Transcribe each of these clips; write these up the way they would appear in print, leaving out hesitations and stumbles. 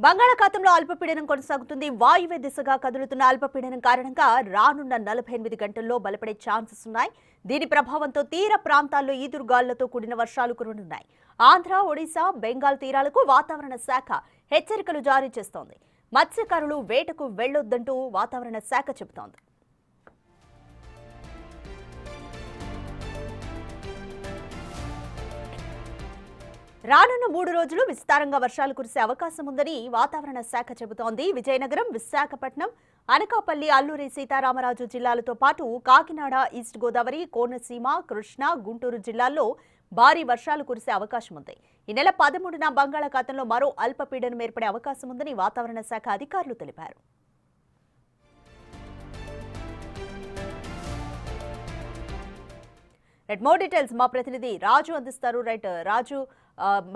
బంగాళాఖాతంలో అల్పపీడనం కొనసాగుతుంది. వాయువ్య దిశగా కదులుతున్న అల్పపీడనం కారణంగా రానున్న 48 గంటల్లో బలపడే ఛాన్సెస్ ఉన్నాయి. దీని ప్రభావంతో తీర ప్రాంతాల్లో ఈదురుగాలులతో కూడిన వర్షాలు కురనున్నాయి. ఆంధ్ర, ఒడిశా, బెంగాల్ తీరాలకు వాతావరణ శాఖ హెచ్చరికలు జారీ చేస్తోంది. మత్స్యకారులు వేటకు వెళ్లొద్దంటూ వాతావరణ శాఖ చెబుతోంది. రానున్న 3 రోజులు విస్తారంగా వర్షాలు కురిసే అవకాశం ఉందని వాతావరణ శాఖ చెబుతోంది. విజయనగరం, విశాఖపట్నం, అనకాపల్లి, అల్లూరి సీతారామరాజు జిల్లాలతో పాటు కాకినాడ, ఈస్ట్ గోదావరి, కోనసీమ, కృష్ణా, గుంటూరు జిల్లాల్లో భారీ వర్షాలు కురిసే అవకాశం ఉంది. ఈ నెల 13న బంగాళాఖాతంలో మరో అల్పపీడనం ఏర్పడే అవకాశం ఉందని వాతావరణ శాఖ అధికారులు తెలిపారు. మోర్ డీటెయిల్స్ మా ప్రతినిధి రాజు అందిస్తారు. రాజు,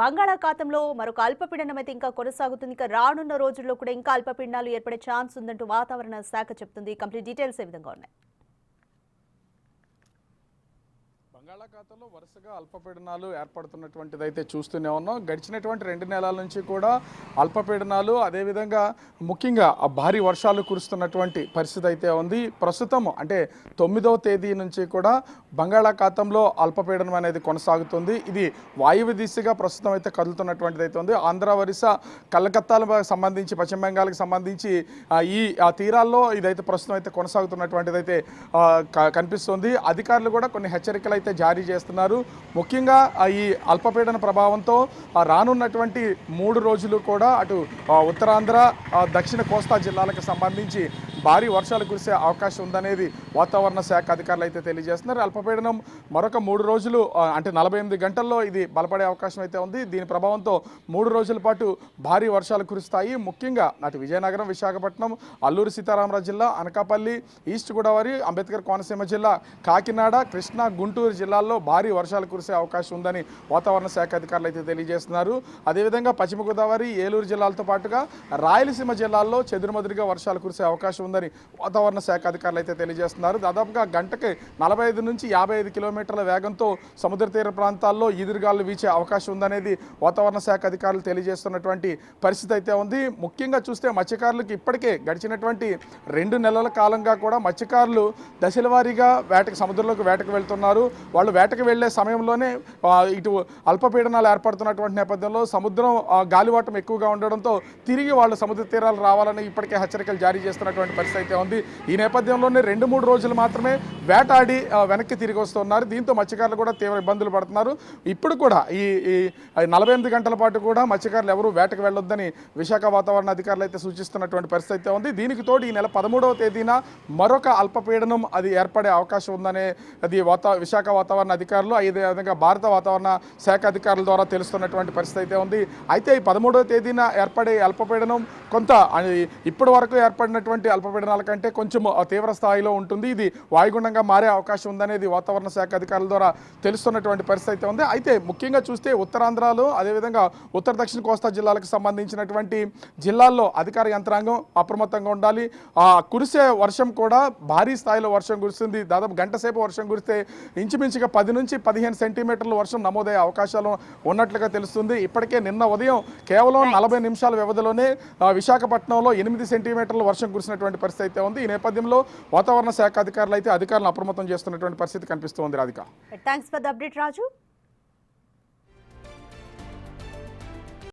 బంగాళాఖాతంలో మరొక అల్పపీడనం అయితే ఇంకా కొనసాగుతుంది. ఇంకా రానున్న రోజుల్లో కూడా ఇంకా అల్పపీడనాలు ఏర్పడే ఛాన్స్ ఉందంటూ వాతావరణ శాఖ చెప్తుంది. కంప్లీట్ డీటెయిల్స్ ఏ విధంగా ఉన్నాయి? బంగాళాఖాతంలో వరుసగా అల్పపీడనాలు ఏర్పడుతున్నటువంటిదైతే చూస్తూనే ఉన్నాం. గడిచినటువంటి 2 నెలల నుంచి కూడా అల్పపీడనాలు, అదేవిధంగా ముఖ్యంగా భారీ వర్షాలు కురుస్తున్నటువంటి పరిస్థితి అయితే ఉంది. ప్రస్తుతం అంటే 9వ తేదీ నుంచి కూడా బంగాళాఖాతంలో అల్పపీడనం అనేది కొనసాగుతుంది. ఇది వాయువ్య దిశగా ప్రస్తుతం అయితే కదులుతున్నటువంటిది అయితే ఉంది. ఆంధ్ర, ఒరిస్సా, కలకత్తాలకు సంబంధించి, పశ్చిమ బెంగాల్కి సంబంధించి ఈ తీరాల్లో ఇదైతే ప్రస్తుతం అయితే కొనసాగుతున్నటువంటిది అయితే కనిపిస్తుంది. అధికారులు కూడా కొన్ని హెచ్చరికలు అయితే జారీ చేస్తున్నారు. ముఖ్యంగా ఈ అల్పపీడన ప్రభావంతో రానున్నటువంటి 3 రోజులు కూడా అటు ఉత్తరాంధ్ర, దక్షిణ కోస్తా జిల్లాలకు సంబంధించి భారీ వర్షాలు కురిసే అవకాశం ఉందనేది వాతావరణ శాఖ అధికారులు అయితే తెలియజేస్తున్నారు. అల్పపీడనం మరొక 3 రోజులు అంటే 48 గంటల్లో ఇది బలపడే అవకాశం అయితే ఉంది. దీని ప్రభావంతో 3 రోజుల పాటు భారీ వర్షాలు కురుస్తాయి. ముఖ్యంగా అటు విజయనగరం, విశాఖపట్నం, అల్లూరి సీతారామరాజు జిల్లా, అనకాపల్లి, ఈస్ట్ గోదావరి, అంబేద్కర్ కోనసీమ జిల్లా, కాకినాడ, కృష్ణా, గుంటూరు జిల్లాల్లో భారీ వర్షాలు కురిసే అవకాశం ఉందని వాతావరణ శాఖ అధికారులు అయితే తెలియజేస్తున్నారు. అదేవిధంగా పశ్చిమ గోదావరి, ఏలూరు జిల్లాలతో పాటుగా రాయలసీమ జిల్లాల్లో చెదురుమదురుగా వర్షాలు కురిసే అవకాశం ఉందని వాతావరణ శాఖ అధికారులు అయితే తెలియజేస్తున్నారు. దాదాపుగా గంటకి 45 నుంచి 55 కిలోమీటర్ల వేగంతో సముద్ర తీర ప్రాంతాల్లో ఈదురుగాలు వీచే అవకాశం ఉందనేది వాతావరణ శాఖ అధికారులు తెలియజేస్తున్నటువంటి పరిస్థితి అయితే ఉంది. ముఖ్యంగా చూస్తే మత్స్యకారులకు ఇప్పటికే గడిచినటువంటి 2 నెలల కాలంగా కూడా మత్స్యకారులు దశల వారీగా సముద్రంలోకి వేటకు వెళ్తున్నారు. వాళ్ళు వేటకు వెళ్లే సమయంలోనే ఇటు అల్పపీడనాలు ఏర్పడుతున్నటువంటి నేపథ్యంలో సముద్రం గాలివాటం ఎక్కువగా ఉండడంతో తిరిగి వాళ్ళు సముద్ర తీరాలు రావాలని ఇప్పటికే హెచ్చరికలు జారీ చేస్తున్నటువంటి పరిస్థితి అయితే ఉంది. ఈ నేపథ్యంలోనే 2-3 రోజులు మాత్రమే వేటాడి వెనక్కి తిరిగి వస్తున్నారు. దీంతో మత్స్యకారులు కూడా తీవ్ర ఇబ్బందులు పడుతున్నారు. ఇప్పుడు కూడా ఈ 48 గంటల పాటు కూడా మత్స్యకారులు ఎవరు వేటకు వెళ్ళొద్దని విశాఖ వాతావరణ అధికారులు అయితే సూచిస్తున్నటువంటి పరిస్థితి అయితే ఉంది. దీనికి తోడు ఈ నెల 13వ తేదీన మరొక అల్పపీడనం అది ఏర్పడే అవకాశం ఉందనే అది విశాఖ వాతావరణ అధికారులు, అదే విధంగా భారత వాతావరణ శాఖ అధికారుల ద్వారా తెలుస్తున్నటువంటి పరిస్థితి అయితే ఉంది. అయితే ఈ 13వ తేదీన ఏర్పడే అల్పపీడనం కొంత ఇప్పటి వరకు ఏర్పడినటువంటి అల్పపీడనాల కంటే కొంచెం తీవ్ర స్థాయిలో ఉంటుంది. ఇది వాయుగుండంగా మారే అవకాశం ఉందనేది వాతావరణ శాఖ అధికారుల ద్వారా తెలుస్తున్నటువంటి పరిస్థితి అయితే ఉంది. అయితే ముఖ్యంగా చూస్తే ఉత్తరాంధ్రలో, అదేవిధంగా ఉత్తర దక్షిణ కోస్తా జిల్లాలకు సంబంధించినటువంటి జిల్లాల్లో అధికార యంత్రాంగం అప్రమత్తంగా ఉండాలి. కురిసే వర్షం కూడా భారీ స్థాయిలో వర్షం కురుస్తుంది. దాదాపు గంట సేపు వర్షం కురిస్తే ఇంచుమించుగా 10 నుంచి 15 సెంటీమీటర్ల వర్షం నమోదయ్యే అవకాశాలు ఉన్నట్లుగా తెలుస్తుంది. ఇప్పటికే నిన్న ఉదయం కేవలం 40 నిమిషాల వ్యవధిలోనే విశాఖపట్నంలో 8 సెంటీమీటర్ల వర్షం కురిసినటువంటి పరిస్థితి అయితే ఉంది. ఈ నేపథ్యంలో వాతావరణ శాఖ అధికారులు అయితే అధికారులను అప్రమత్తం చేస్తున్నటువంటి పరిస్థితి కనిపిస్తుంది. Radhika, thanks for the update Raju.